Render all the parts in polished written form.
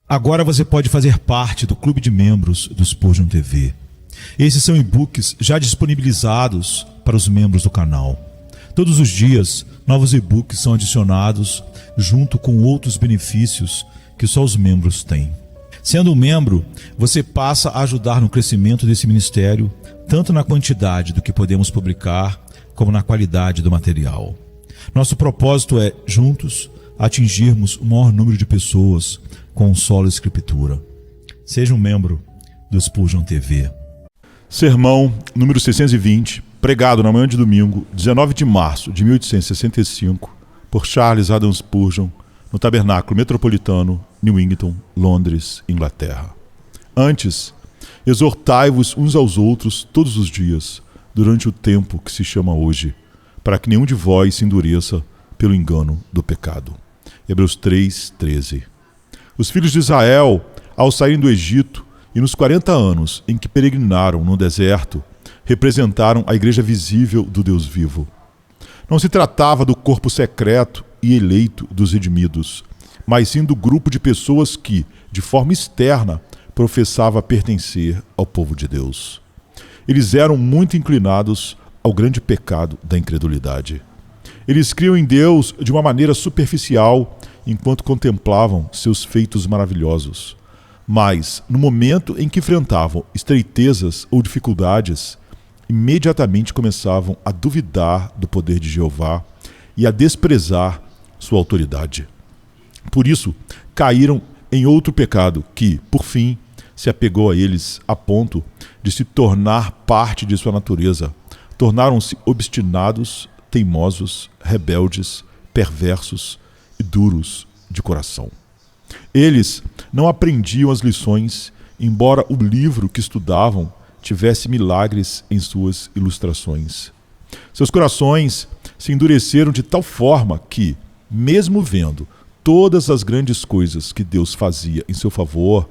Agora você pode fazer parte do clube de membros do Spurgeon TV. Esses são e-books já disponibilizados para os membros do canal. Todos os dias, novos e-books são adicionados junto com outros benefícios que só os membros têm. Sendo um membro, você passa a ajudar no crescimento desse ministério, tanto na quantidade do que podemos publicar, como na qualidade do material. Nosso propósito é, juntos, atingirmos o maior número de pessoas com solo escritura. Seja um membro do Spurgeon TV. Sermão número 620, pregado na manhã de domingo, 19 de março de 1865, por Charles Haddon Spurgeon, no Tabernáculo Metropolitano, Newington, Londres, Inglaterra. Antes, exortai-vos uns aos outros todos os dias, durante o tempo que se chama hoje, para que nenhum de vós se endureça pelo engano do pecado. Hebreus 3:13. Os filhos de Israel, ao saírem do Egito, e nos 40 anos em que peregrinaram no deserto, representaram a igreja visível do Deus vivo. Não se tratava do corpo secreto e eleito dos redimidos, mas sim do grupo de pessoas que, de forma externa, professava pertencer ao povo de Deus. Eles eram muito inclinados ao grande pecado da incredulidade. Eles criam em Deus de uma maneira superficial, enquanto contemplavam seus feitos maravilhosos. Mas, no momento em que enfrentavam estreitezas ou dificuldades, imediatamente começavam a duvidar do poder de Jeová e a desprezar sua autoridade. Por isso, caíram em outro pecado que, por fim, se apegou a eles a ponto de se tornar parte de sua natureza. Tornaram-se obstinados, teimosos, rebeldes, perversos e duros de coração. Eles não aprendiam as lições, embora o livro que estudavam tivesse milagres em suas ilustrações. Seus corações se endureceram de tal forma que, mesmo vendo todas as grandes coisas que Deus fazia em seu favor,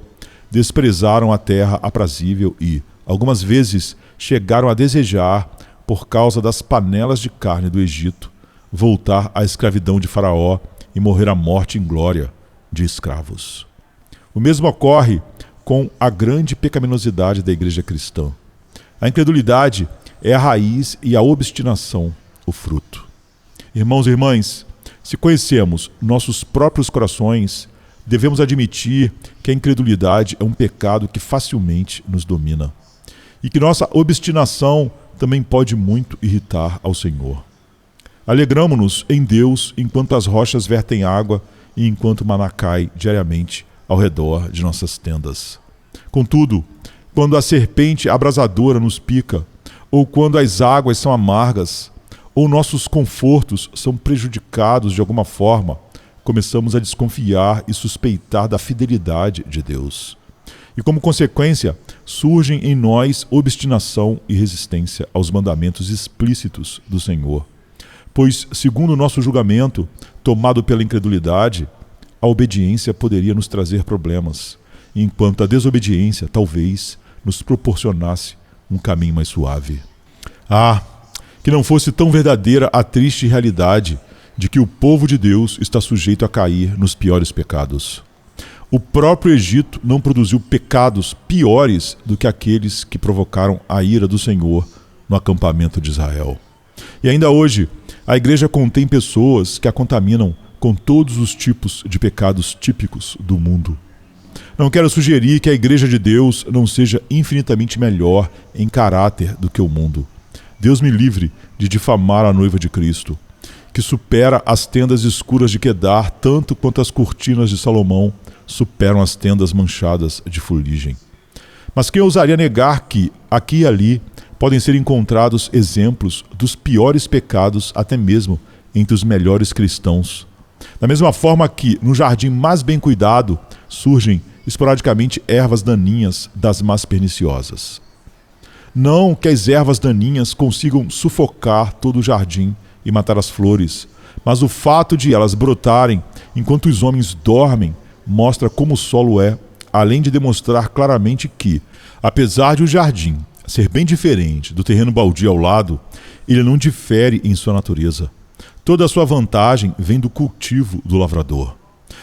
desprezaram a terra aprazível e, algumas vezes, chegaram a desejar, por causa das panelas de carne do Egito, voltar à escravidão de Faraó e morrer a morte em glória de escravos. O mesmo ocorre com a grande pecaminosidade da igreja cristã. A incredulidade é a raiz e a obstinação o fruto. Irmãos e irmãs, se conhecemos nossos próprios corações, devemos admitir que a incredulidade é um pecado que facilmente nos domina e que nossa obstinação também pode muito irritar ao Senhor. Alegramo-nos em Deus enquanto as rochas vertem água e enquanto o maná cai diariamente ao redor de nossas tendas. Contudo, quando a serpente abrasadora nos pica, ou quando as águas são amargas, ou nossos confortos são prejudicados de alguma forma, começamos a desconfiar e suspeitar da fidelidade de Deus. E como consequência, surgem em nós obstinação e resistência aos mandamentos explícitos do Senhor. Pois, segundo o nosso julgamento, tomado pela incredulidade, a obediência poderia nos trazer problemas, enquanto a desobediência talvez nos proporcionasse um caminho mais suave. Ah, que não fosse tão verdadeira a triste realidade de que o povo de Deus está sujeito a cair nos piores pecados. O próprio Egito não produziu pecados piores do que aqueles que provocaram a ira do Senhor no acampamento de Israel. E ainda hoje, a igreja contém pessoas que a contaminam com todos os tipos de pecados típicos do mundo. Não quero sugerir que a igreja de Deus não seja infinitamente melhor em caráter do que o mundo. Deus me livre de difamar a noiva de Cristo, que supera as tendas escuras de Quedar tanto quanto as cortinas de Salomão superam as tendas manchadas de fuligem. Mas quem ousaria negar que, aqui e ali, podem ser encontrados exemplos dos piores pecados até mesmo entre os melhores cristãos. Da mesma forma que, no jardim mais bem cuidado, surgem esporadicamente ervas daninhas das mais perniciosas. Não que as ervas daninhas consigam sufocar todo o jardim e matar as flores, mas o fato de elas brotarem enquanto os homens dormem mostra como o solo é, além de demonstrar claramente que, apesar de o jardim ser bem diferente do terreno baldio ao lado, ele não difere em sua natureza. Toda a sua vantagem vem do cultivo do lavrador.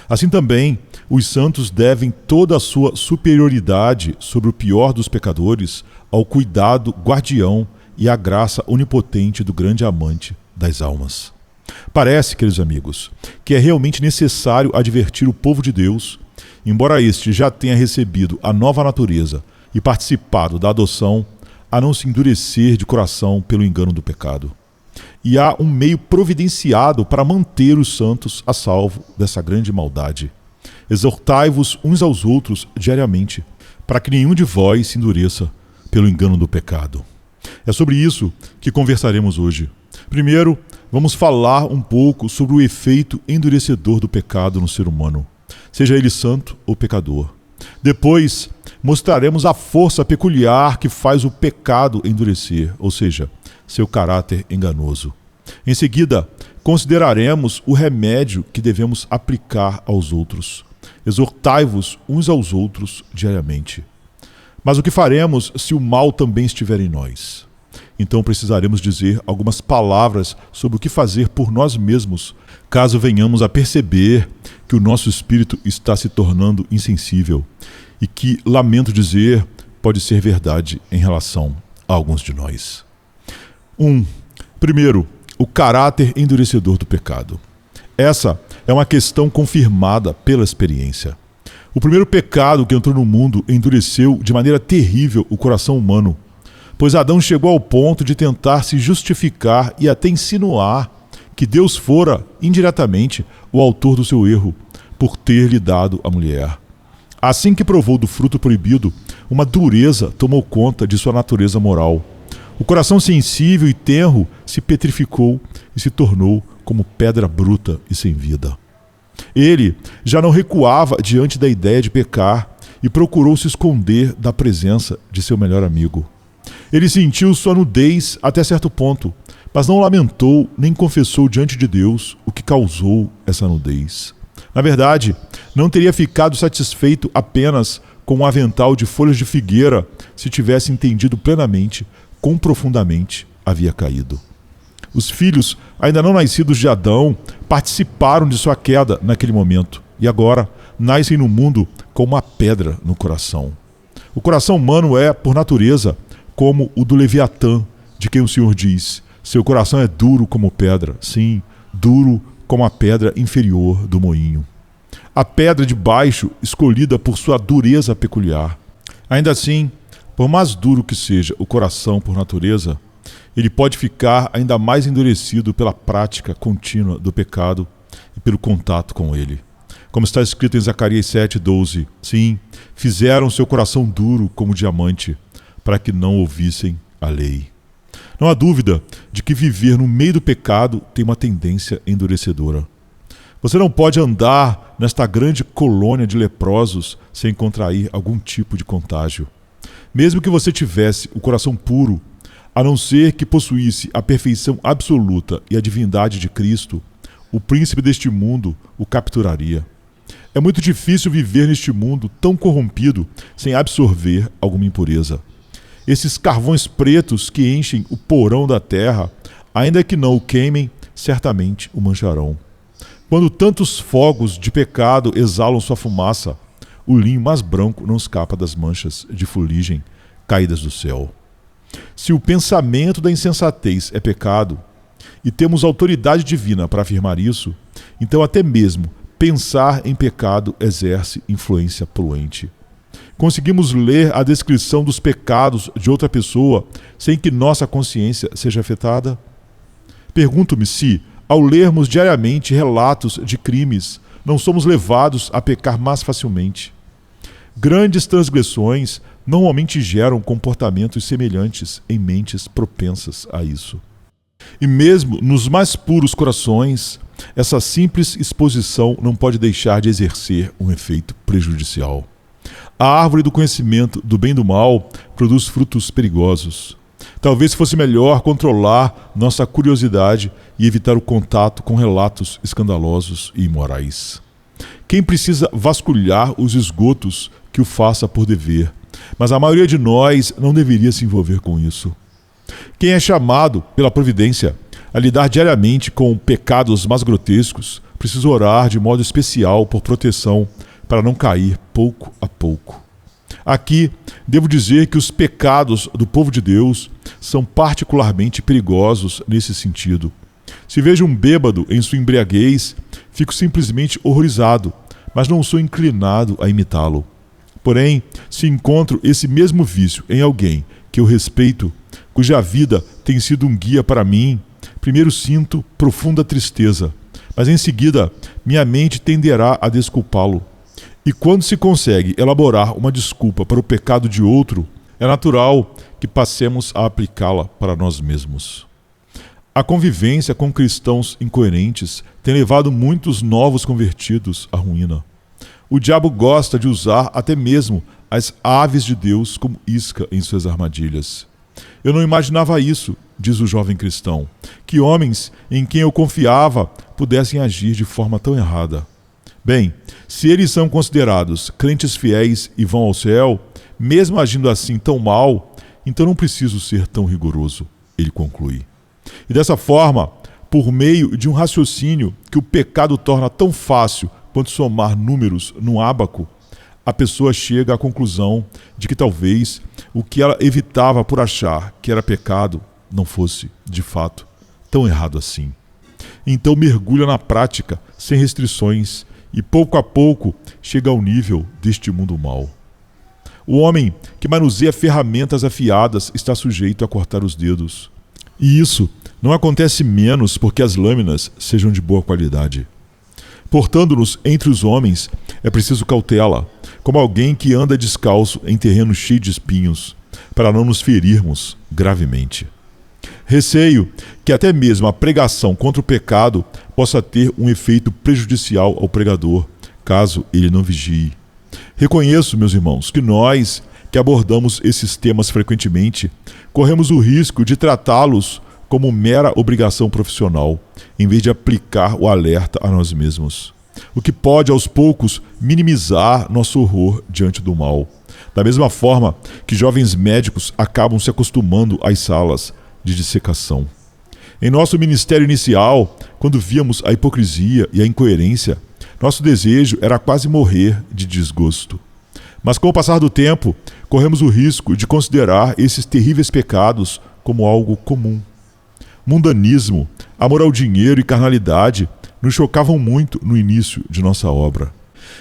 Assim também, os santos devem toda a sua superioridade sobre o pior dos pecadores ao cuidado guardião e à graça onipotente do grande amante das almas. Parece, queridos amigos, que é realmente necessário advertir o povo de Deus, embora este já tenha recebido a nova natureza e participado da adoção, a não se endurecer de coração pelo engano do pecado. E há um meio providenciado para manter os santos a salvo dessa grande maldade. Exortai-vos uns aos outros diariamente, para que nenhum de vós se endureça pelo engano do pecado. É sobre isso que conversaremos hoje. Primeiro, vamos falar um pouco sobre o efeito endurecedor do pecado no ser humano, seja ele santo ou pecador. Depois, mostraremos a força peculiar que faz o pecado endurecer, ou seja, seu caráter enganoso. Em seguida, consideraremos o remédio que devemos aplicar aos outros. Exortai-vos uns aos outros diariamente. Mas o que faremos se o mal também estiver em nós? Então precisaremos dizer algumas palavras sobre o que fazer por nós mesmos, caso venhamos a perceber que o nosso espírito está se tornando insensível e que, lamento dizer, pode ser verdade em relação a alguns de nós. Primeiro, o caráter endurecedor do pecado. Essa é uma questão confirmada pela experiência. O primeiro pecado que entrou no mundo endureceu de maneira terrível o coração humano, pois Adão chegou ao ponto de tentar se justificar e até insinuar que Deus fora, indiretamente, o autor do seu erro, por ter lhe dado a mulher. Assim que provou do fruto proibido, uma dureza tomou conta de sua natureza moral. O coração sensível e tenro se petrificou e se tornou como pedra bruta e sem vida. Ele já não recuava diante da ideia de pecar e procurou se esconder da presença de seu melhor amigo. Ele sentiu sua nudez até certo ponto, mas não lamentou nem confessou diante de Deus o que causou essa nudez. Na verdade, não teria ficado satisfeito apenas com um avental de folhas de figueira se tivesse entendido plenamente quão profundamente havia caído. Os filhos, ainda não nascidos de Adão, participaram de sua queda naquele momento e agora nascem no mundo com uma pedra no coração. O coração humano é, por natureza, como o do Leviatã, de quem o Senhor diz: seu coração é duro como pedra, sim, duro como a pedra inferior do moinho. A pedra de baixo, escolhida por sua dureza peculiar. Ainda assim, por mais duro que seja o coração por natureza, ele pode ficar ainda mais endurecido pela prática contínua do pecado e pelo contato com ele. Como está escrito em Zacarias 7:12, sim, fizeram seu coração duro como diamante, para que não ouvissem a lei. Não há dúvida de que viver no meio do pecado tem uma tendência endurecedora. Você não pode andar nesta grande colônia de leprosos sem contrair algum tipo de contágio. Mesmo que você tivesse o coração puro, a não ser que possuísse a perfeição absoluta e a divindade de Cristo, o príncipe deste mundo o capturaria. É muito difícil viver neste mundo tão corrompido sem absorver alguma impureza. Esses carvões pretos que enchem o porão da terra, ainda que não o queimem, certamente o mancharão. Quando tantos fogos de pecado exalam sua fumaça, o linho mais branco não escapa das manchas de fuligem caídas do céu. Se o pensamento da insensatez é pecado, e temos autoridade divina para afirmar isso, então até mesmo pensar em pecado exerce influência poluente. Conseguimos ler a descrição dos pecados de outra pessoa sem que nossa consciência seja afetada? Pergunto-me se, ao lermos diariamente relatos de crimes, não somos levados a pecar mais facilmente. Grandes transgressões normalmente geram comportamentos semelhantes em mentes propensas a isso. E mesmo nos mais puros corações, essa simples exposição não pode deixar de exercer um efeito prejudicial. A árvore do conhecimento do bem e do mal produz frutos perigosos. Talvez fosse melhor controlar nossa curiosidade e evitar o contato com relatos escandalosos e imorais. Quem precisa vasculhar os esgotos, que o faça por dever, mas a maioria de nós não deveria se envolver com isso. Quem é chamado pela providência a lidar diariamente com pecados mais grotescos, precisa orar de modo especial por proteção para não cair pouco a pouco. Aqui, devo dizer que os pecados do povo de Deus são particularmente perigosos nesse sentido. Se vejo um bêbado em sua embriaguez, fico simplesmente horrorizado, mas não sou inclinado a imitá-lo. Porém, se encontro esse mesmo vício em alguém que eu respeito, cuja vida tem sido um guia para mim, primeiro sinto profunda tristeza, mas em seguida minha mente tenderá a desculpá-lo. E quando se consegue elaborar uma desculpa para o pecado de outro, é natural que passemos a aplicá-la para nós mesmos. A convivência com cristãos incoerentes tem levado muitos novos convertidos à ruína. O diabo gosta de usar até mesmo as aves de Deus como isca em suas armadilhas. Eu não imaginava isso, diz o jovem cristão, que homens em quem eu confiava pudessem agir de forma tão errada. Bem, se eles são considerados crentes fiéis e vão ao céu, mesmo agindo assim tão mal, então não preciso ser tão rigoroso, ele conclui. E dessa forma, por meio de um raciocínio que o pecado torna tão fácil quanto somar números num ábaco, a pessoa chega à conclusão de que talvez o que ela evitava por achar que era pecado não fosse, de fato, tão errado assim. Então mergulha na prática, sem restrições, e pouco a pouco chega ao nível deste mundo mau. O homem que manuseia ferramentas afiadas está sujeito a cortar os dedos. E isso não acontece menos porque as lâminas sejam de boa qualidade. Portando-nos entre os homens, é preciso cautela, como alguém que anda descalço em terreno cheio de espinhos, para não nos ferirmos gravemente. Receio que até mesmo a pregação contra o pecado possa ter um efeito prejudicial ao pregador, caso ele não vigie. Reconheço, meus irmãos, que nós, que abordamos esses temas frequentemente, corremos o risco de tratá-los como mera obrigação profissional, em vez de aplicar o alerta a nós mesmos, o que pode, aos poucos, minimizar nosso horror diante do mal. Da mesma forma que jovens médicos acabam se acostumando às salas de dissecação. Em nosso ministério inicial, quando víamos a hipocrisia e a incoerência, nosso desejo era quase morrer de desgosto. Mas com o passar do tempo, corremos o risco de considerar esses terríveis pecados como algo comum. Mundanismo, amor ao dinheiro e carnalidade nos chocavam muito no início de nossa obra.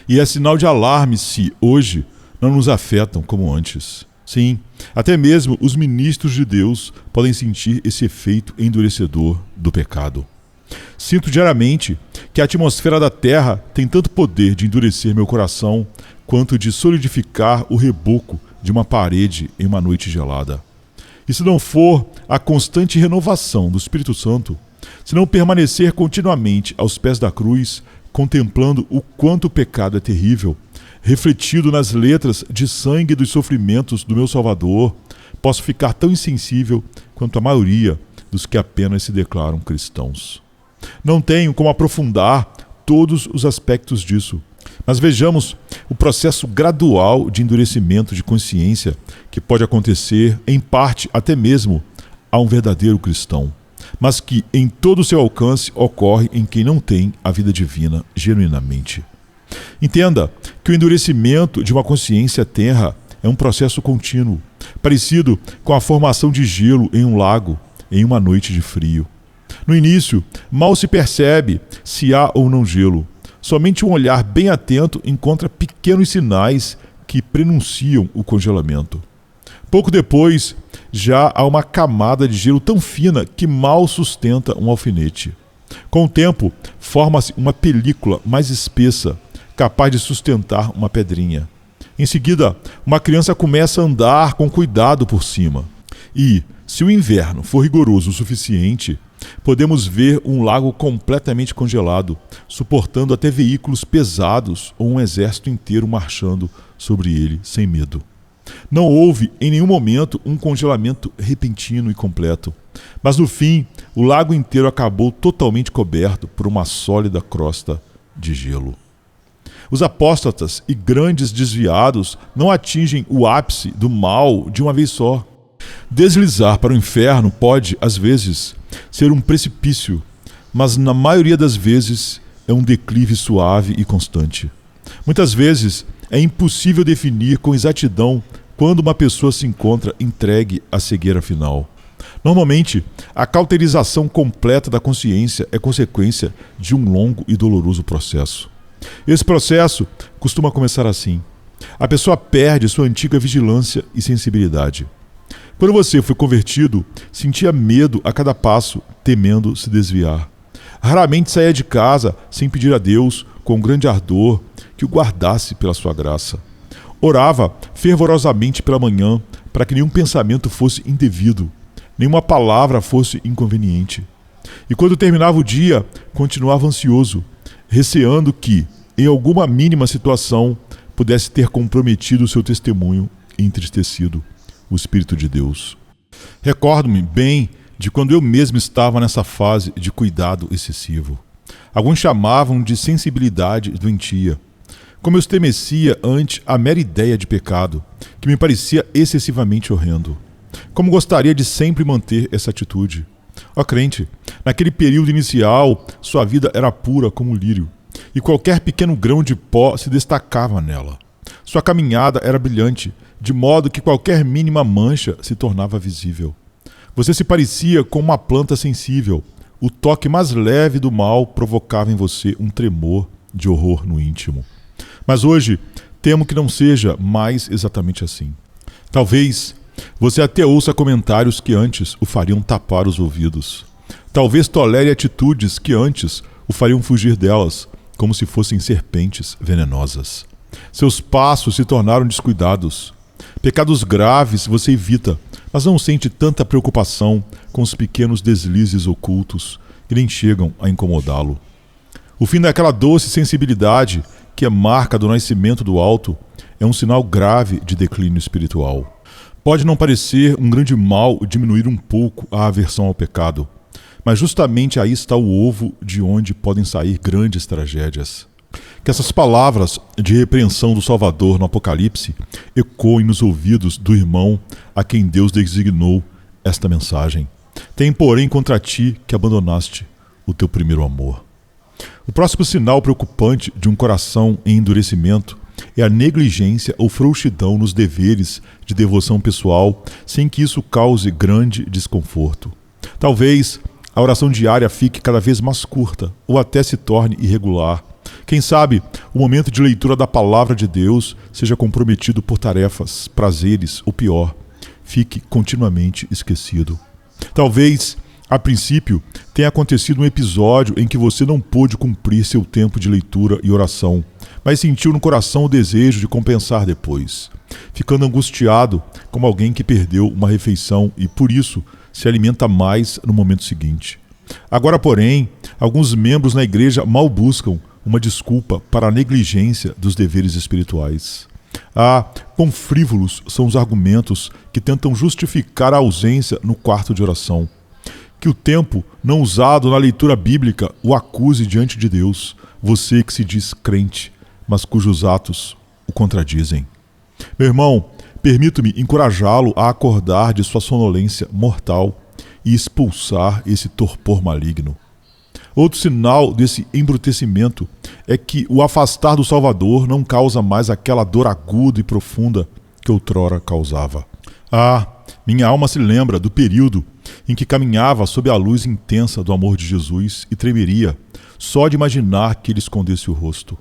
E é sinal de alarme se, hoje, não nos afetam como antes. Sim, até mesmo os ministros de Deus podem sentir esse efeito endurecedor do pecado. Sinto diariamente que a atmosfera da terra tem tanto poder de endurecer meu coração quanto de solidificar o reboco de uma parede em uma noite gelada. E se não for a constante renovação do Espírito Santo, se não permanecer continuamente aos pés da cruz, contemplando o quanto o pecado é terrível, refletido nas letras de sangue dos sofrimentos do meu Salvador, posso ficar tão insensível quanto a maioria dos que apenas se declaram cristãos. Não tenho como aprofundar todos os aspectos disso, mas vejamos o processo gradual de endurecimento de consciência que pode acontecer, em parte até mesmo, a um verdadeiro cristão, mas que em todo o seu alcance ocorre em quem não tem a vida divina genuinamente. Entenda que o endurecimento de uma consciência tenra é um processo contínuo, parecido com a formação de gelo em um lago em uma noite de frio. No início, mal se percebe se há ou não gelo. Somente um olhar bem atento encontra pequenos sinais que prenunciam o congelamento. Pouco depois, já há uma camada de gelo tão fina que mal sustenta um alfinete. Com o tempo, forma-se uma película mais espessa, capaz de sustentar uma pedrinha. Em seguida, uma criança começa a andar com cuidado por cima. E, se o inverno for rigoroso o suficiente, podemos ver um lago completamente congelado, suportando até veículos pesados ou um exército inteiro marchando sobre ele sem medo. Não houve em nenhum momento um congelamento repentino e completo, mas no fim o lago inteiro acabou totalmente coberto por uma sólida crosta de gelo. Os apóstatas e grandes desviados não atingem o ápice do mal de uma vez só. Deslizar para o inferno pode, às vezes, ser um precipício, mas na maioria das vezes é um declive suave e constante. Muitas vezes é impossível definir com exatidão quando uma pessoa se encontra entregue à cegueira final. Normalmente, a cauterização completa da consciência é consequência de um longo e doloroso processo. Esse processo costuma começar assim. A pessoa perde sua antiga vigilância e sensibilidade. Quando você foi convertido, sentia medo a cada passo, temendo se desviar. Raramente saía de casa sem pedir a Deus, com grande ardor, que o guardasse pela sua graça. Orava fervorosamente pela manhã para que nenhum pensamento fosse indevido, nenhuma palavra fosse inconveniente. E quando terminava o dia, continuava ansioso, receando que, em alguma mínima situação, pudesse ter comprometido o seu testemunho e entristecido o Espírito de Deus. Recordo-me bem de quando eu mesmo estava nessa fase de cuidado excessivo. Alguns chamavam de sensibilidade doentia. Como eu estremecia ante a mera ideia de pecado, que me parecia excessivamente horrendo. Como gostaria de sempre manter essa atitude. Ó crente, naquele período inicial, sua vida era pura como um lírio, e qualquer pequeno grão de pó se destacava nela. Sua caminhada era brilhante, de modo que qualquer mínima mancha se tornava visível. Você se parecia com uma planta sensível. O toque mais leve do mal provocava em você um tremor de horror no íntimo. Mas hoje, temo que não seja mais exatamente assim. Talvez você até ouça comentários que antes o fariam tapar os ouvidos. Talvez tolere atitudes que antes o fariam fugir delas, como se fossem serpentes venenosas. Seus passos se tornaram descuidados. Pecados graves você evita, mas não sente tanta preocupação com os pequenos deslizes ocultos que nem chegam a incomodá-lo. O fim daquela doce sensibilidade, que é marca do nascimento do alto, é um sinal grave de declínio espiritual. Pode não parecer um grande mal diminuir um pouco a aversão ao pecado, mas justamente aí está o ovo de onde podem sair grandes tragédias. Que essas palavras de repreensão do Salvador no Apocalipse ecoem nos ouvidos do irmão a quem Deus designou esta mensagem. Tem, porém, contra ti que abandonaste o teu primeiro amor. O próximo sinal preocupante de um coração em endurecimento é a negligência ou frouxidão nos deveres de devoção pessoal, sem que isso cause grande desconforto. Talvez a oração diária fique cada vez mais curta ou até se torne irregular. Quem sabe o momento de leitura da palavra de Deus seja comprometido por tarefas, prazeres ou pior, fique continuamente esquecido. Talvez, a princípio, tenha acontecido um episódio em que você não pôde cumprir seu tempo de leitura e oração, mas sentiu no coração o desejo de compensar depois, ficando angustiado como alguém que perdeu uma refeição e, por isso, se alimenta mais no momento seguinte. Agora, porém, alguns membros na igreja mal buscam uma desculpa para a negligência dos deveres espirituais. Quão frívolos são os argumentos que tentam justificar a ausência no quarto de oração. Que o tempo não usado na leitura bíblica o acuse diante de Deus, você que se diz crente, mas cujos atos o contradizem. Meu irmão, permito-me encorajá-lo a acordar de sua sonolência mortal e expulsar esse torpor maligno. Outro sinal desse embrutecimento é que o afastar do Salvador não causa mais aquela dor aguda e profunda que outrora causava. Minha alma se lembra do período em que caminhava sob a luz intensa do amor de Jesus e tremeria só de imaginar que ele escondesse o rosto.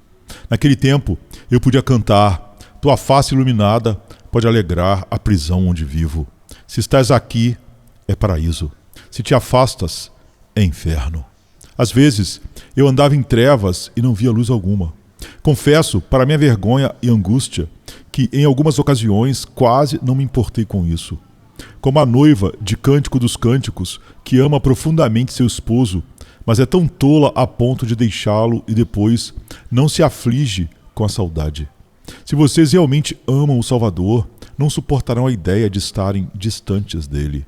Naquele tempo, eu podia cantar: tua face iluminada pode alegrar a prisão onde vivo. Se estás aqui, é paraíso. Se te afastas, é inferno. Às vezes, eu andava em trevas e não via luz alguma. Confesso, para minha vergonha e angústia, que em algumas ocasiões quase não me importei com isso. Como a noiva de Cântico dos Cânticos, que ama profundamente seu esposo, mas é tão tola a ponto de deixá-lo e depois não se aflige com a saudade. Se vocês realmente amam o Salvador, não suportarão a ideia de estarem distantes dele.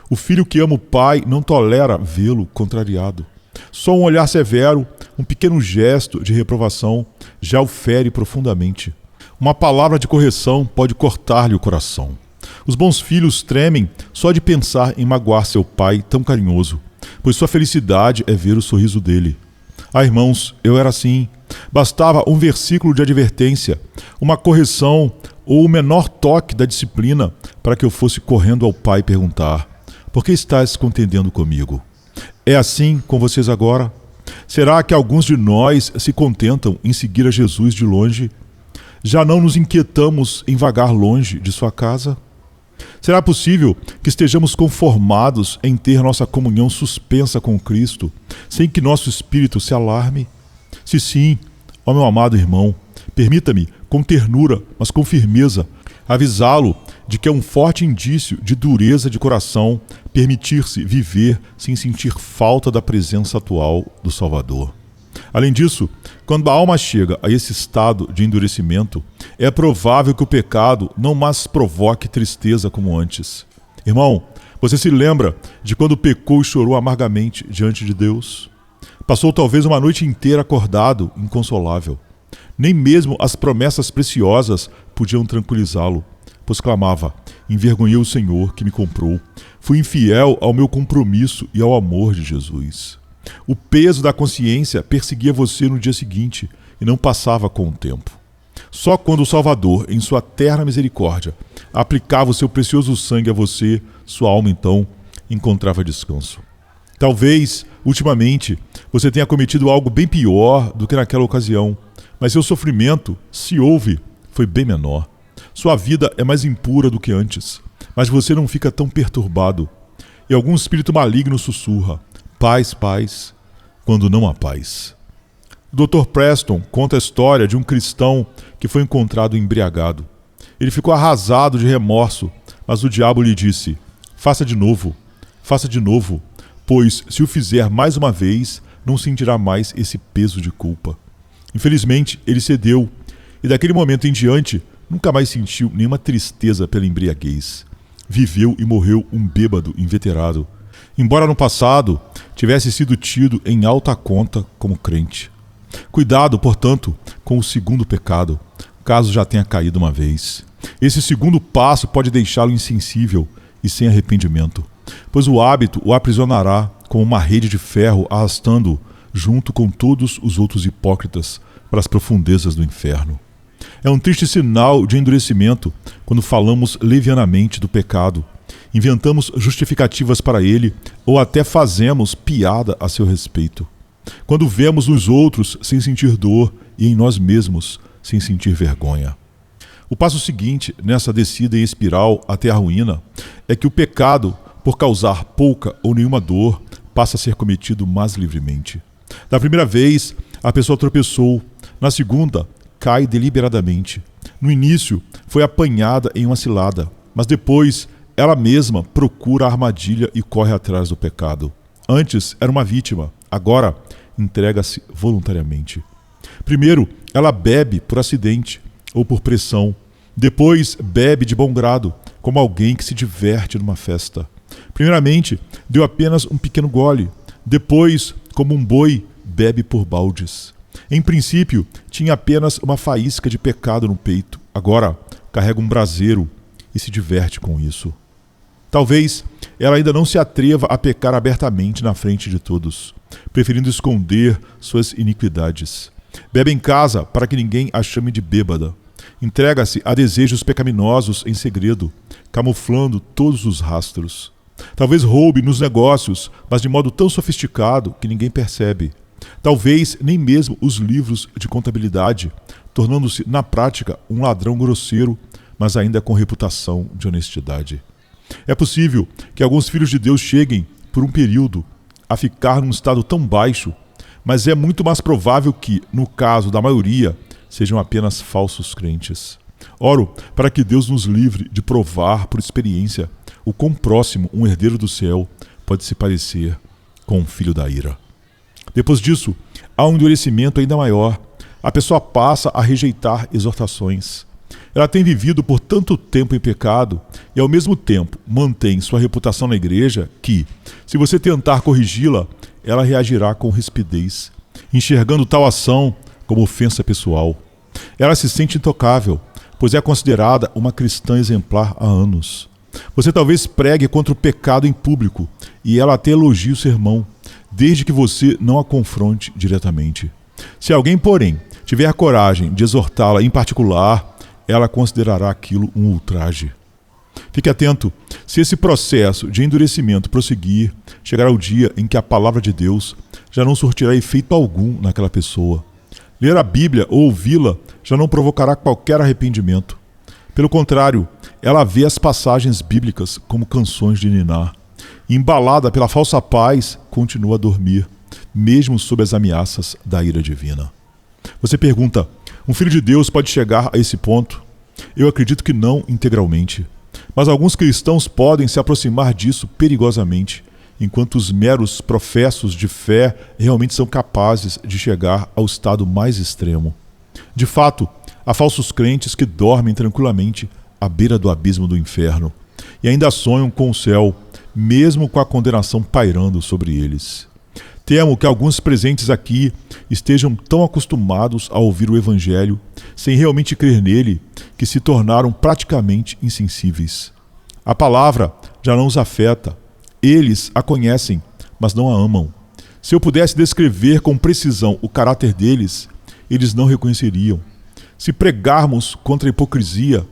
O filho que ama o pai não tolera vê-lo contrariado. Só um olhar severo, um pequeno gesto de reprovação já o fere profundamente. Uma palavra de correção pode cortar-lhe o coração. Os bons filhos tremem só de pensar em magoar seu pai tão carinhoso, pois sua felicidade é ver o sorriso dele. Ah, irmãos, eu era assim. Bastava um versículo de advertência, uma correção ou o menor toque da disciplina para que eu fosse correndo ao Pai perguntar: por que estás contendendo comigo? É assim com vocês agora? Será que alguns de nós se contentam em seguir a Jesus de longe? Já não nos inquietamos em vagar longe de sua casa? Será possível que estejamos conformados em ter nossa comunhão suspensa com Cristo, sem que nosso espírito se alarme? Se sim, ó meu amado irmão, permita-me, com ternura, mas com firmeza, avisá-lo de que é um forte indício de dureza de coração permitir-se viver sem sentir falta da presença atual do Salvador. Além disso, quando a alma chega a esse estado de endurecimento, é provável que o pecado não mais provoque tristeza como antes. Irmão, você se lembra de quando pecou e chorou amargamente diante de Deus? Passou talvez uma noite inteira acordado, inconsolável. Nem mesmo as promessas preciosas podiam tranquilizá-lo, pois clamava: envergonhei o Senhor que me comprou, fui infiel ao meu compromisso e ao amor de Jesus. O peso da consciência perseguia você no dia seguinte e não passava com o tempo. Só quando o Salvador, em sua terna misericórdia, aplicava o seu precioso sangue a você, sua alma então encontrava descanso. Talvez, ultimamente, você tenha cometido algo bem pior do que naquela ocasião, mas seu sofrimento, se houve, foi bem menor. Sua vida é mais impura do que antes, mas você não fica tão perturbado. E algum espírito maligno sussurra: paz, paz, quando não há paz. O Dr. Preston conta a história de um cristão que foi encontrado embriagado. Ele ficou arrasado de remorso, mas o diabo lhe disse: faça de novo, pois se o fizer mais uma vez, não sentirá mais esse peso de culpa. Infelizmente, ele cedeu, e daquele momento em diante, nunca mais sentiu nenhuma tristeza pela embriaguez. Viveu e morreu um bêbado inveterado, embora no passado tivesse sido tido em alta conta como crente. Cuidado, portanto, com o segundo pecado, caso já tenha caído uma vez. Esse segundo passo pode deixá-lo insensível e sem arrependimento, pois o hábito o aprisionará como uma rede de ferro, arrastando-o junto com todos os outros hipócritas para as profundezas do inferno. É um triste sinal de endurecimento quando falamos levianamente do pecado, inventamos justificativas para ele ou até fazemos piada a seu respeito. Quando vemos nos outros sem sentir dor e em nós mesmos sem sentir vergonha. O passo seguinte nessa descida em espiral até a ruína é que o pecado, por causar pouca ou nenhuma dor, passa a ser cometido mais livremente. Da primeira vez, a pessoa tropeçou. Na segunda, cai deliberadamente. No início, foi apanhada em uma cilada, mas depois, ela mesma procura a armadilha e corre atrás do pecado. Antes, era uma vítima. Agora, entrega-se voluntariamente. Primeiro, ela bebe por acidente ou por pressão. Depois, bebe de bom grado, como alguém que se diverte numa festa. Primeiramente, deu apenas um pequeno gole. Depois, como um boi, bebe por baldes. Em princípio, tinha apenas uma faísca de pecado no peito. Agora, carrega um braseiro e se diverte com isso. Talvez ela ainda não se atreva a pecar abertamente na frente de todos, preferindo esconder suas iniquidades. Bebe em casa para que ninguém a chame de bêbada. Entrega-se a desejos pecaminosos em segredo, camuflando todos os rastros. Talvez roube nos negócios, mas de modo tão sofisticado que ninguém percebe. Talvez nem mesmo os livros de contabilidade, tornando-se, na prática, um ladrão grosseiro, mas ainda com reputação de honestidade. É possível que alguns filhos de Deus cheguem, por um período, a ficar num estado tão baixo, mas é muito mais provável que, no caso da maioria, sejam apenas falsos crentes. Oro para que Deus nos livre de provar por experiência o quão próximo um herdeiro do céu pode se parecer com um filho da ira. Depois disso, há um endurecimento ainda maior. A pessoa passa a rejeitar exortações. Ela tem vivido por tanto tempo em pecado e, ao mesmo tempo, mantém sua reputação na igreja que, se você tentar corrigi-la, ela reagirá com rispidez, enxergando tal ação como ofensa pessoal. Ela se sente intocável, pois é considerada uma cristã exemplar há anos. Você talvez pregue contra o pecado em público e ela até elogie o sermão, desde que você não a confronte diretamente. Se alguém, porém, tiver a coragem de exortá-la em particular, ela considerará aquilo um ultraje. Fique atento, se esse processo de endurecimento prosseguir, chegará o dia em que a palavra de Deus já não surtirá efeito algum naquela pessoa. Ler a Bíblia ou ouvi-la já não provocará qualquer arrependimento. Pelo contrário, ela vê as passagens bíblicas como canções de ninar. E, embalada pela falsa paz, continua a dormir, mesmo sob as ameaças da ira divina. Você pergunta, um filho de Deus pode chegar a esse ponto? Eu acredito que não integralmente. Mas alguns cristãos podem se aproximar disso perigosamente, enquanto os meros professos de fé realmente são capazes de chegar ao estado mais extremo. De fato, há falsos crentes que dormem tranquilamente à beira do abismo do inferno e ainda sonham com o céu, mesmo com a condenação pairando sobre eles. Temo que alguns presentes aqui estejam tão acostumados a ouvir o Evangelho, sem realmente crer nele, que se tornaram praticamente insensíveis. A palavra já não os afeta. Eles a conhecem, mas não a amam. Se eu pudesse descrever com precisão o caráter deles, eles não reconheceriam. Se pregarmos contra a hipocrisia,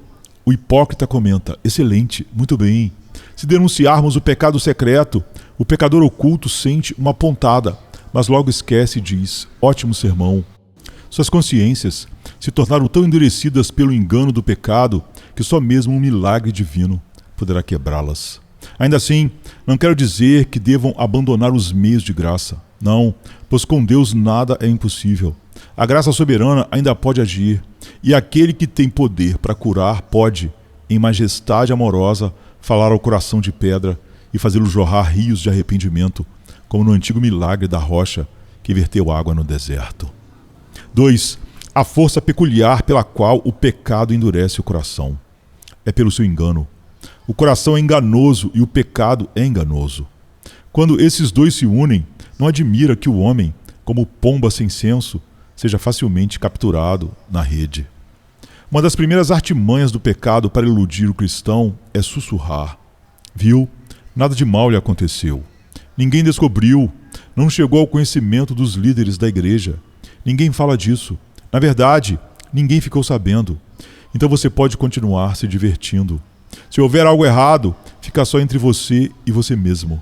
o hipócrita comenta, excelente, muito bem. Se denunciarmos o pecado secreto, o pecador oculto sente uma pontada, mas logo esquece e diz, ótimo sermão. Suas consciências se tornaram tão endurecidas pelo engano do pecado que só mesmo um milagre divino poderá quebrá-las. Ainda assim, não quero dizer que devam abandonar os meios de graça. Não, pois com Deus nada é impossível. A graça soberana ainda pode agir, e aquele que tem poder para curar pode, em majestade amorosa, falar ao coração de pedra e fazê-lo jorrar rios de arrependimento, como no antigo milagre da rocha que verteu água no deserto. 2. A força peculiar pela qual o pecado endurece o coração. É pelo seu engano. O coração é enganoso e o pecado é enganoso. Quando esses dois se unem, não admira que o homem, como pomba sem senso, seja facilmente capturado na rede. Uma das primeiras artimanhas do pecado para iludir o cristão é sussurrar. Viu? Nada de mal lhe aconteceu. Ninguém descobriu, não chegou ao conhecimento dos líderes da igreja. Ninguém fala disso. Na verdade, ninguém ficou sabendo. Então você pode continuar se divertindo. Se houver algo errado, fica só entre você e você mesmo.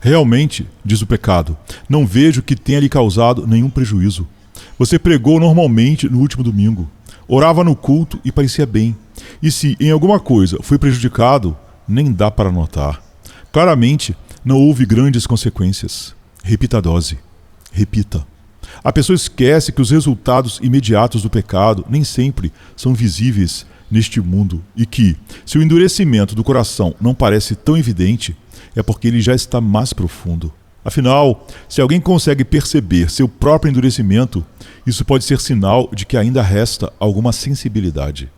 Realmente, diz o pecado, não vejo que tenha lhe causado nenhum prejuízo. Você pregou normalmente no último domingo, orava no culto e parecia bem. E se em alguma coisa foi prejudicado, nem dá para notar. Claramente, não houve grandes consequências. Repita a dose. Repita. A pessoa esquece que os resultados imediatos do pecado nem sempre são visíveis neste mundo e que, se o endurecimento do coração não parece tão evidente, é porque ele já está mais profundo. Afinal, se alguém consegue perceber seu próprio endurecimento, isso pode ser sinal de que ainda resta alguma sensibilidade.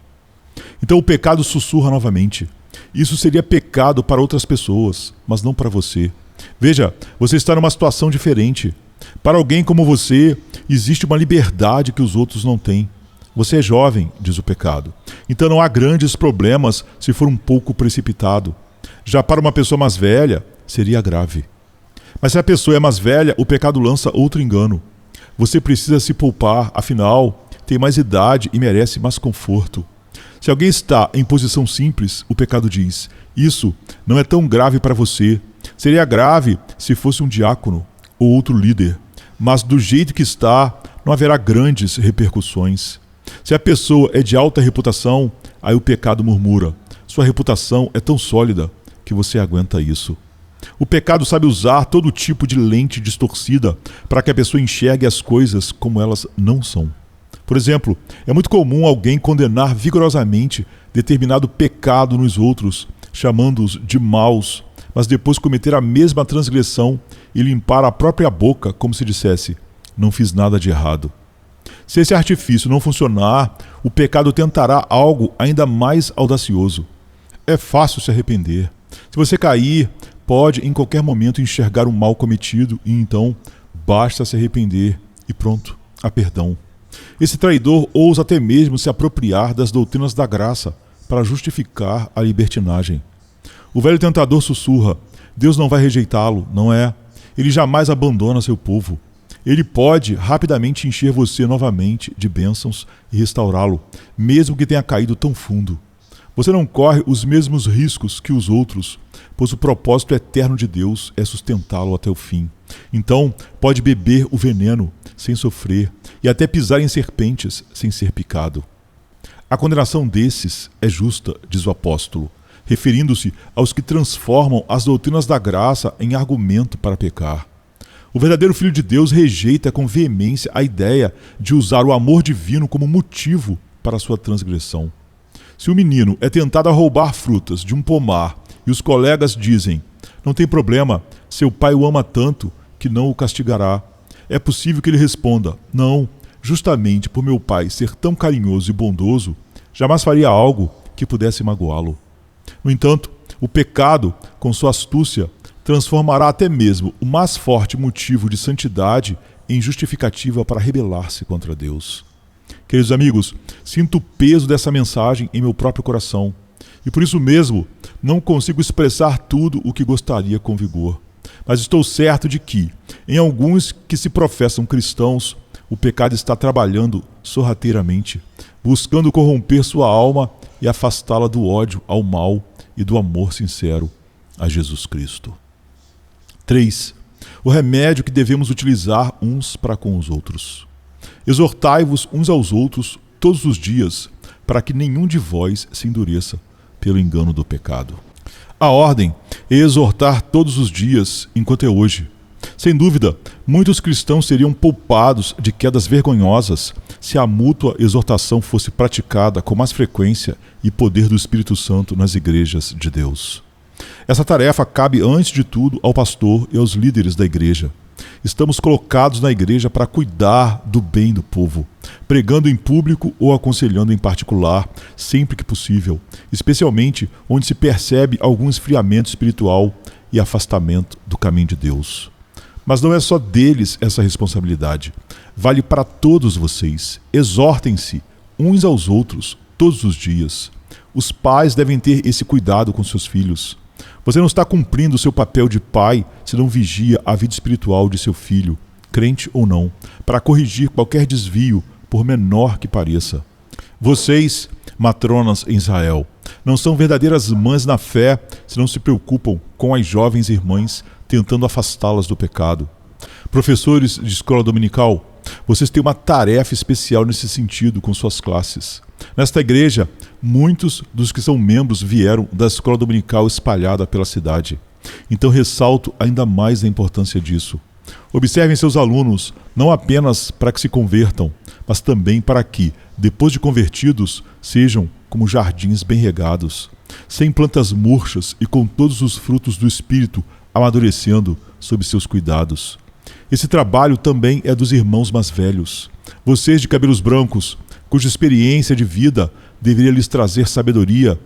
Então o pecado sussurra novamente. Isso seria pecado para outras pessoas, mas não para você. Veja, você está numa situação diferente. Para alguém como você, existe uma liberdade que os outros não têm. Você é jovem, diz o pecado. Então não há grandes problemas se for um pouco precipitado. Já para uma pessoa mais velha, seria grave. Mas se a pessoa é mais velha, o pecado lança outro engano. Você precisa se poupar, afinal, tem mais idade e merece mais conforto. Se alguém está em posição simples, o pecado diz, isso não é tão grave para você. Seria grave se fosse um diácono ou outro líder. Mas do jeito que está, não haverá grandes repercussões. Se a pessoa é de alta reputação, aí o pecado murmura. Sua reputação é tão sólida que você aguenta isso. O pecado sabe usar todo tipo de lente distorcida para que a pessoa enxergue as coisas como elas não são. Por exemplo, é muito comum alguém condenar vigorosamente determinado pecado nos outros, chamando-os de maus, mas depois cometer a mesma transgressão e limpar a própria boca como se dissesse, não fiz nada de errado. Se esse artifício não funcionar, o pecado tentará algo ainda mais audacioso. É fácil se arrepender. Se você cair, pode em qualquer momento enxergar o mal cometido e então basta se arrepender e pronto, há perdão. Esse traidor ousa até mesmo se apropriar das doutrinas da graça para justificar a libertinagem. O velho tentador sussurra, Deus não vai rejeitá-lo, não é? Ele jamais abandona seu povo. Ele pode rapidamente encher você novamente de bênçãos e restaurá-lo, mesmo que tenha caído tão fundo. Você não corre os mesmos riscos que os outros, pois o propósito eterno de Deus é sustentá-lo até o fim. Então, pode beber o veneno sem sofrer e até pisar em serpentes sem ser picado. A condenação desses é justa, diz o apóstolo, referindo-se aos que transformam as doutrinas da graça em argumento para pecar. O verdadeiro Filho de Deus rejeita com veemência a ideia de usar o amor divino como motivo para a sua transgressão. Se o menino é tentado a roubar frutas de um pomar e os colegas dizem: "Não tem problema, seu pai o ama tanto que não o castigará", é possível que ele responda: "Não, justamente por meu pai ser tão carinhoso e bondoso, jamais faria algo que pudesse magoá-lo". No entanto, o pecado, com sua astúcia, transformará até mesmo o mais forte motivo de santidade em justificativa para rebelar-se contra Deus. Queridos amigos, sinto o peso dessa mensagem em meu próprio coração e por isso mesmo não consigo expressar tudo o que gostaria com vigor. Mas estou certo de que, em alguns que se professam cristãos, o pecado está trabalhando sorrateiramente, buscando corromper sua alma e afastá-la do ódio ao mal e do amor sincero a Jesus Cristo. 3. O remédio que devemos utilizar uns para com os outros. Exortai-vos uns aos outros todos os dias, para que nenhum de vós se endureça pelo engano do pecado. A ordem é exortar todos os dias, enquanto é hoje. Sem dúvida, muitos cristãos seriam poupados de quedas vergonhosas se a mútua exortação fosse praticada com mais frequência e poder do Espírito Santo nas igrejas de Deus. Essa tarefa cabe, antes de tudo, ao pastor e aos líderes da igreja. Estamos colocados na igreja para cuidar do bem do povo, pregando em público ou aconselhando em particular, sempre que possível, especialmente onde se percebe algum esfriamento espiritual e afastamento do caminho de Deus. Mas não é só deles essa responsabilidade. Vale para todos vocês. Exortem-se uns aos outros todos os dias. Os pais devem ter esse cuidado com seus filhos. Você não está cumprindo o seu papel de pai se não vigia a vida espiritual de seu filho, crente ou não, para corrigir qualquer desvio, por menor que pareça. Vocês, matronas em Israel, não são verdadeiras mães na fé se não se preocupam com as jovens irmãs, tentando afastá-las do pecado. Professores de escola dominical, vocês têm uma tarefa especial nesse sentido com suas classes. Nesta igreja, muitos dos que são membros vieram da escola dominical espalhada pela cidade. Então ressalto ainda mais a importância disso. Observem seus alunos, não apenas para que se convertam, mas também para que, depois de convertidos, sejam como jardins bem regados, sem plantas murchas e com todos os frutos do Espírito amadurecendo sob seus cuidados. Esse trabalho também é dos irmãos mais velhos. Vocês de cabelos brancos, cuja experiência de vida deveria lhes trazer sabedoria,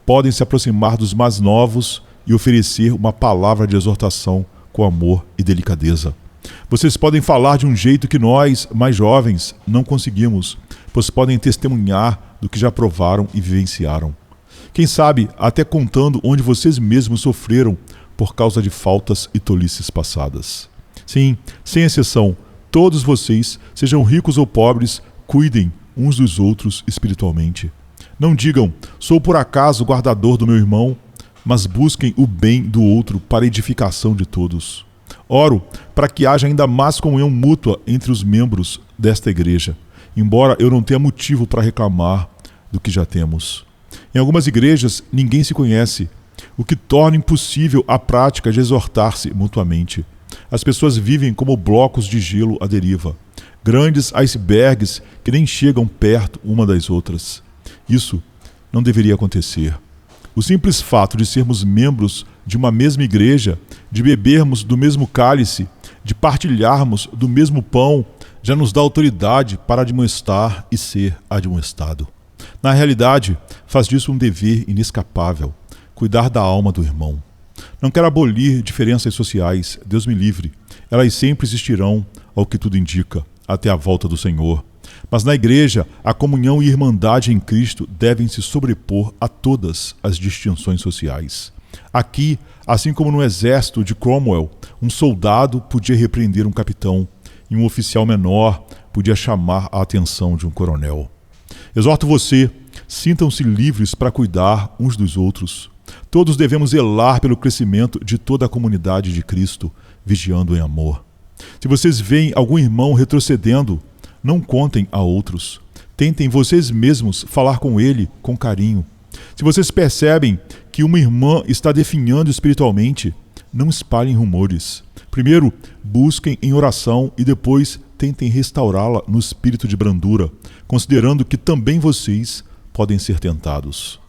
podem se aproximar dos mais novos e oferecer uma palavra de exortação com amor e delicadeza. Vocês podem falar de um jeito que nós, mais jovens, não conseguimos, pois podem testemunhar do que já provaram e vivenciaram. Quem sabe, até contando onde vocês mesmos sofreram por causa de faltas e tolices passadas. Sim, sem exceção, todos vocês, sejam ricos ou pobres, cuidem uns dos outros espiritualmente. Não digam, sou por acaso guardador do meu irmão, mas busquem o bem do outro para a edificação de todos. Oro para que haja ainda mais comunhão mútua entre os membros desta igreja, embora eu não tenha motivo para reclamar do que já temos. Em algumas igrejas, ninguém se conhece, o que torna impossível a prática de exortar-se mutuamente. As pessoas vivem como blocos de gelo à deriva, grandes icebergs que nem chegam perto uma das outras. Isso não deveria acontecer. O simples fato de sermos membros de uma mesma igreja, de bebermos do mesmo cálice, de partilharmos do mesmo pão, já nos dá autoridade para admoestar e ser admoestado. Na realidade, faz disso um dever inescapável, cuidar da alma do irmão. Não quero abolir diferenças sociais, Deus me livre. Elas sempre existirão, ao que tudo indica, até a volta do Senhor. Mas na igreja, a comunhão e irmandade em Cristo devem se sobrepor a todas as distinções sociais. Aqui, assim como no exército de Cromwell, um soldado podia repreender um capitão e um oficial menor podia chamar a atenção de um coronel. Exorto você, sintam-se livres para cuidar uns dos outros. Todos devemos zelar pelo crescimento de toda a comunidade de Cristo, vigiando em amor. Se vocês veem algum irmão retrocedendo, não contem a outros. Tentem vocês mesmos falar com ele com carinho. Se vocês percebem que uma irmã está definhando espiritualmente, não espalhem rumores. Primeiro, busquem em oração e depois tentem restaurá-la no espírito de brandura, considerando que também vocês podem ser tentados.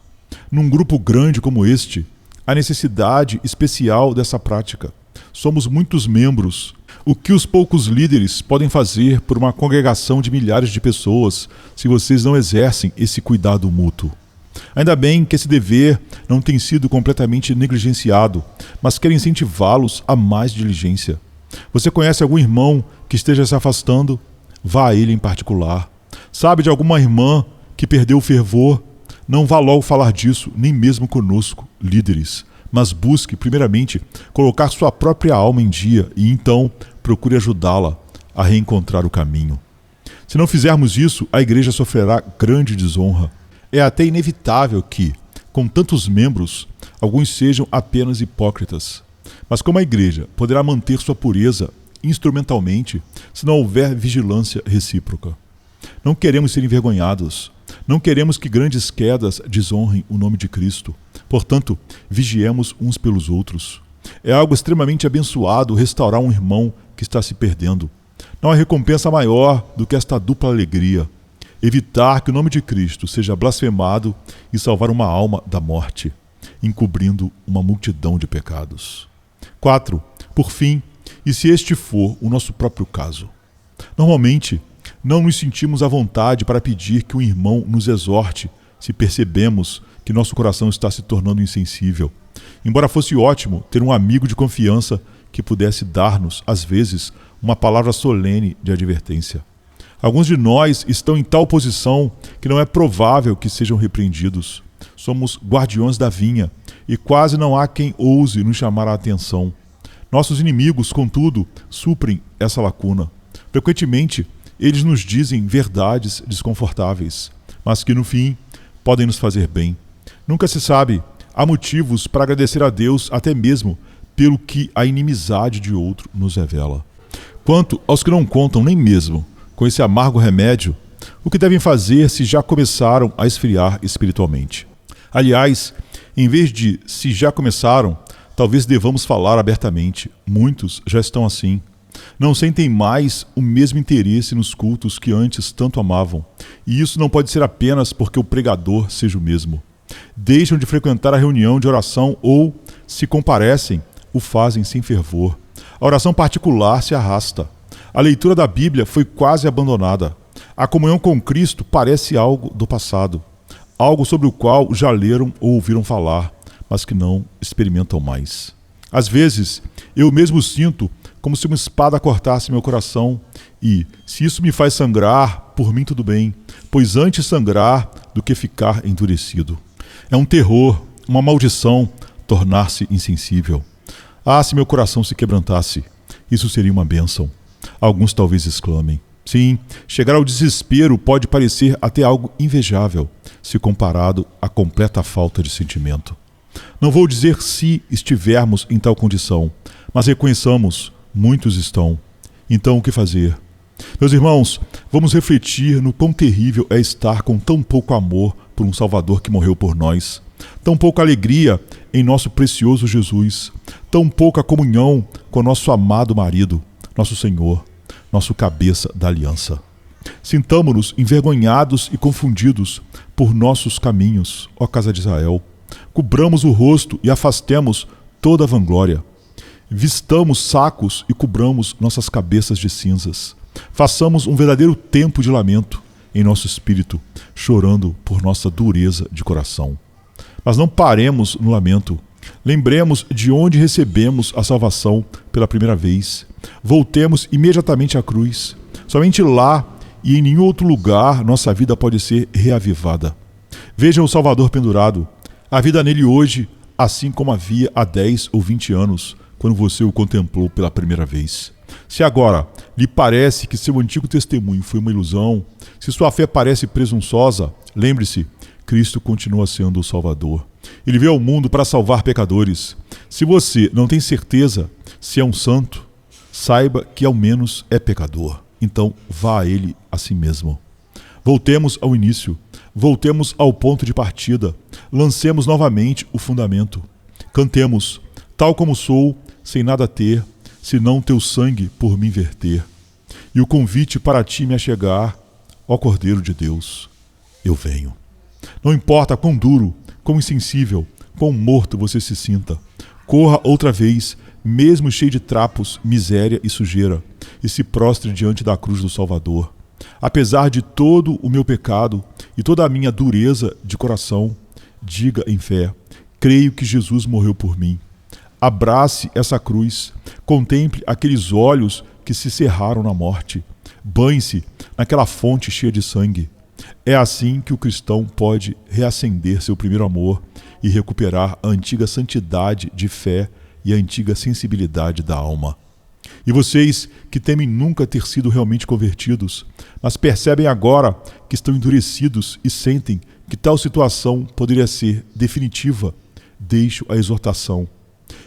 Num grupo grande como este, há necessidade especial dessa prática. Somos muitos membros. O que os poucos líderes podem fazer por uma congregação de milhares de pessoas se vocês não exercem esse cuidado mútuo? Ainda bem que esse dever não tem sido completamente negligenciado, mas quero incentivá-los a mais diligência. Você conhece algum irmão que esteja se afastando? Vá a ele em particular. Sabe de alguma irmã que perdeu o fervor? Não vá logo falar disso, nem mesmo conosco, líderes, mas busque, primeiramente, colocar sua própria alma em dia e então procure ajudá-la a reencontrar o caminho. Se não fizermos isso, a igreja sofrerá grande desonra. É até inevitável que, com tantos membros, alguns sejam apenas hipócritas. Mas como a igreja poderá manter sua pureza instrumentalmente se não houver vigilância recíproca? Não queremos ser envergonhados. Não queremos que grandes quedas desonrem o nome de Cristo. Portanto, vigiemos uns pelos outros. É algo extremamente abençoado restaurar um irmão que está se perdendo. Não há recompensa maior do que esta dupla alegria. Evitar que o nome de Cristo seja blasfemado e salvar uma alma da morte, encobrindo uma multidão de pecados. 4. Por fim, e se este for o nosso próprio caso? Normalmente, não nos sentimos à vontade para pedir que um irmão nos exorte se percebemos que nosso coração está se tornando insensível. Embora fosse ótimo ter um amigo de confiança que pudesse dar-nos, às vezes, uma palavra solene de advertência. Alguns de nós estão em tal posição que não é provável que sejam repreendidos. Somos guardiões da vinha e quase não há quem ouse nos chamar a atenção. Nossos inimigos, contudo, suprem essa lacuna. Frequentemente, eles nos dizem verdades desconfortáveis, mas que no fim podem nos fazer bem. Nunca se sabe, há motivos para agradecer a Deus até mesmo pelo que a inimizade de outro nos revela. Quanto aos que não contam nem mesmo com esse amargo remédio, o que devem fazer se já começaram a esfriar espiritualmente? Aliás, em vez de se já começaram, talvez devamos falar abertamente. Muitos já estão assim. Não sentem mais o mesmo interesse nos cultos que antes tanto amavam. E isso não pode ser apenas porque o pregador seja o mesmo. Deixam de frequentar a reunião de oração ou, se comparecem, o fazem sem fervor. A oração particular se arrasta. A leitura da Bíblia foi quase abandonada. A comunhão com Cristo parece algo do passado. Algo sobre o qual já leram ou ouviram falar, mas que não experimentam mais. Às vezes, eu mesmo sinto como se uma espada cortasse meu coração e, se isso me faz sangrar, por mim tudo bem, pois antes sangrar do que ficar endurecido. É um terror, uma maldição, tornar-se insensível. Ah, se meu coração se quebrantasse, isso seria uma bênção. Alguns talvez exclamem. Sim, chegar ao desespero pode parecer até algo invejável, se comparado à completa falta de sentimento. Não vou dizer se estivermos em tal condição, mas reconheçamos, muitos estão. Então o que fazer? Meus irmãos, vamos refletir no quão terrível é estar com tão pouco amor por um Salvador que morreu por nós, tão pouca alegria em nosso precioso Jesus, tão pouca comunhão com nosso amado marido, nosso Senhor, nosso cabeça da aliança. Sintamo-nos envergonhados e confundidos por nossos caminhos, ó casa de Israel. Cobramos o rosto e afastemos toda a vanglória. Vistamos sacos e cobramos nossas cabeças de cinzas. Façamos um verdadeiro tempo de lamento em nosso espírito, chorando por nossa dureza de coração. Mas não paremos no lamento. Lembremos de onde recebemos a salvação pela primeira vez. Voltemos imediatamente à cruz. Somente lá e em nenhum outro lugar nossa vida pode ser reavivada. Veja o Salvador pendurado. A vida nele hoje assim como havia há 10 ou 20 anos, quando você o contemplou pela primeira vez. Se agora lhe parece que seu antigo testemunho foi uma ilusão, se sua fé parece presunçosa, lembre-se, Cristo continua sendo o Salvador. Ele veio ao mundo para salvar pecadores. Se você não tem certeza se é um santo, saiba que ao menos é pecador. Então vá a ele a si mesmo. Voltemos ao início. Voltemos ao ponto de partida. Lancemos novamente o fundamento. Cantemos, tal como sou, sem nada ter, senão teu sangue por mim verter. E o convite para ti me achegar, ó Cordeiro de Deus, eu venho. Não importa quão duro, quão insensível, quão morto você se sinta, corra outra vez, mesmo cheio de trapos, miséria e sujeira, e se prostre diante da cruz do Salvador. Apesar de todo o meu pecado e toda a minha dureza de coração, diga em fé, creio que Jesus morreu por mim. Abrace essa cruz, contemple aqueles olhos que se cerraram na morte, banhe-se naquela fonte cheia de sangue. É assim que o cristão pode reacender seu primeiro amor e recuperar a antiga santidade de fé e a antiga sensibilidade da alma. E vocês que temem nunca ter sido realmente convertidos, mas percebem agora que estão endurecidos e sentem que tal situação poderia ser definitiva, deixo a exortação.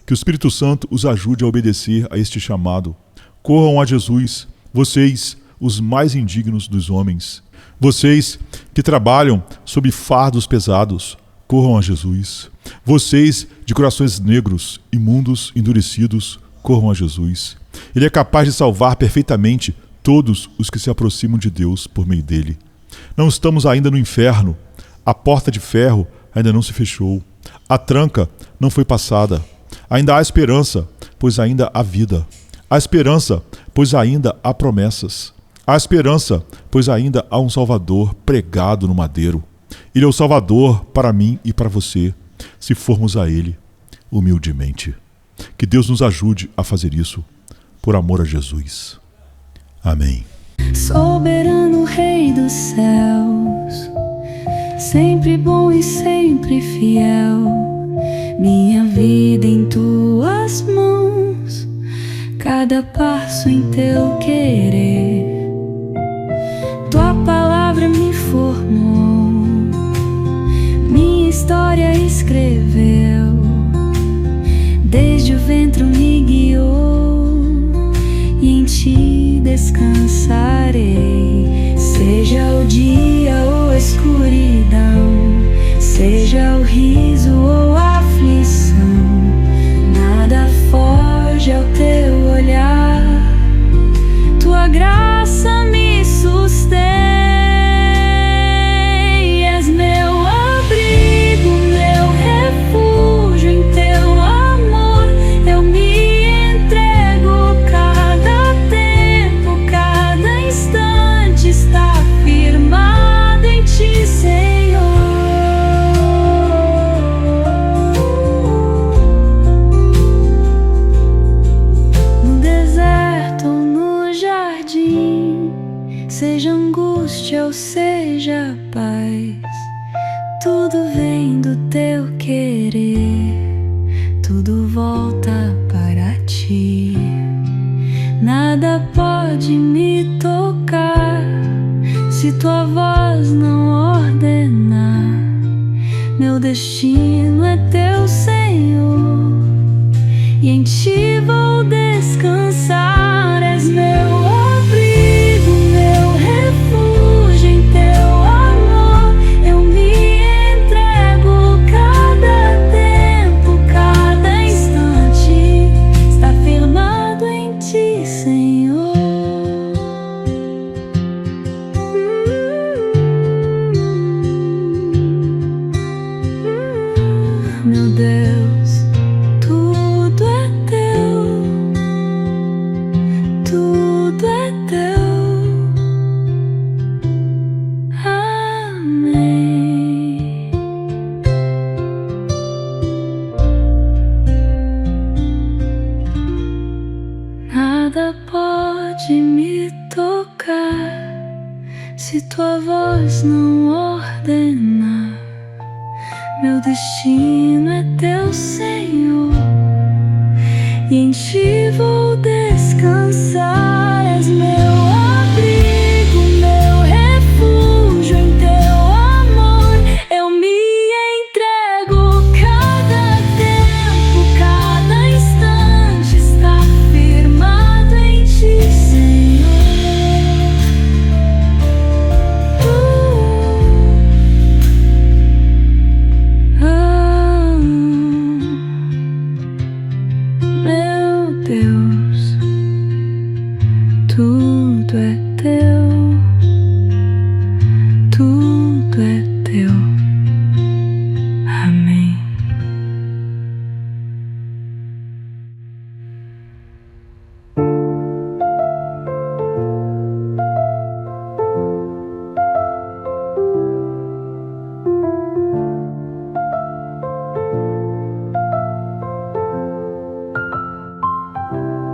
Que o Espírito Santo os ajude a obedecer a este chamado. Corram a Jesus, vocês, os mais indignos dos homens. Vocês que trabalham sob fardos pesados, corram a Jesus. Vocês de corações negros, imundos, endurecidos, corram a Jesus. Ele é capaz de salvar perfeitamente todos os que se aproximam de Deus por meio dele. Não estamos ainda no inferno. A porta de ferro ainda não se fechou. A tranca não foi passada. Ainda há esperança, pois ainda há vida. Há esperança, pois ainda há promessas. Há esperança, pois ainda há um Salvador pregado no madeiro. Ele é o Salvador para mim e para você, se formos a Ele humildemente. Que Deus nos ajude a fazer isso, por amor a Jesus. Amém. Soberano Rei dos céus, sempre bom e sempre fiel, minha vida em tuas mãos, cada passo em teu querer. Tua palavra me formou, minha história escreveu, desde o ventre me guiou, e em ti descansarei. Seja o dia ou a escuridão, seja o riso ou a aflição, nada foge ao teu olhar. Tua graça me sustém. És meu abrigo, meu refúgio, em teu amor eu me entrego. Cada tempo, cada instante está firmado em ti, Senhor. No deserto ou no jardim, seja angústia ou seja paz, tudo vem do teu querer, tudo volta para ti. Nada pode me tocar se tua voz não ordenar. Meu destino é teu, Senhor, e em ti vou descansar. És meu abrigo, meu refúgio, em teu amor eu me entrego. Cada tempo, cada instante está firmado em ti, Senhor. Meu Deus, tudo é teu, tudo é teu. Amém. Nada pode me tocar se tua voz não ordenar. Meu destino é teu, Senhor, e em ti vou descansar.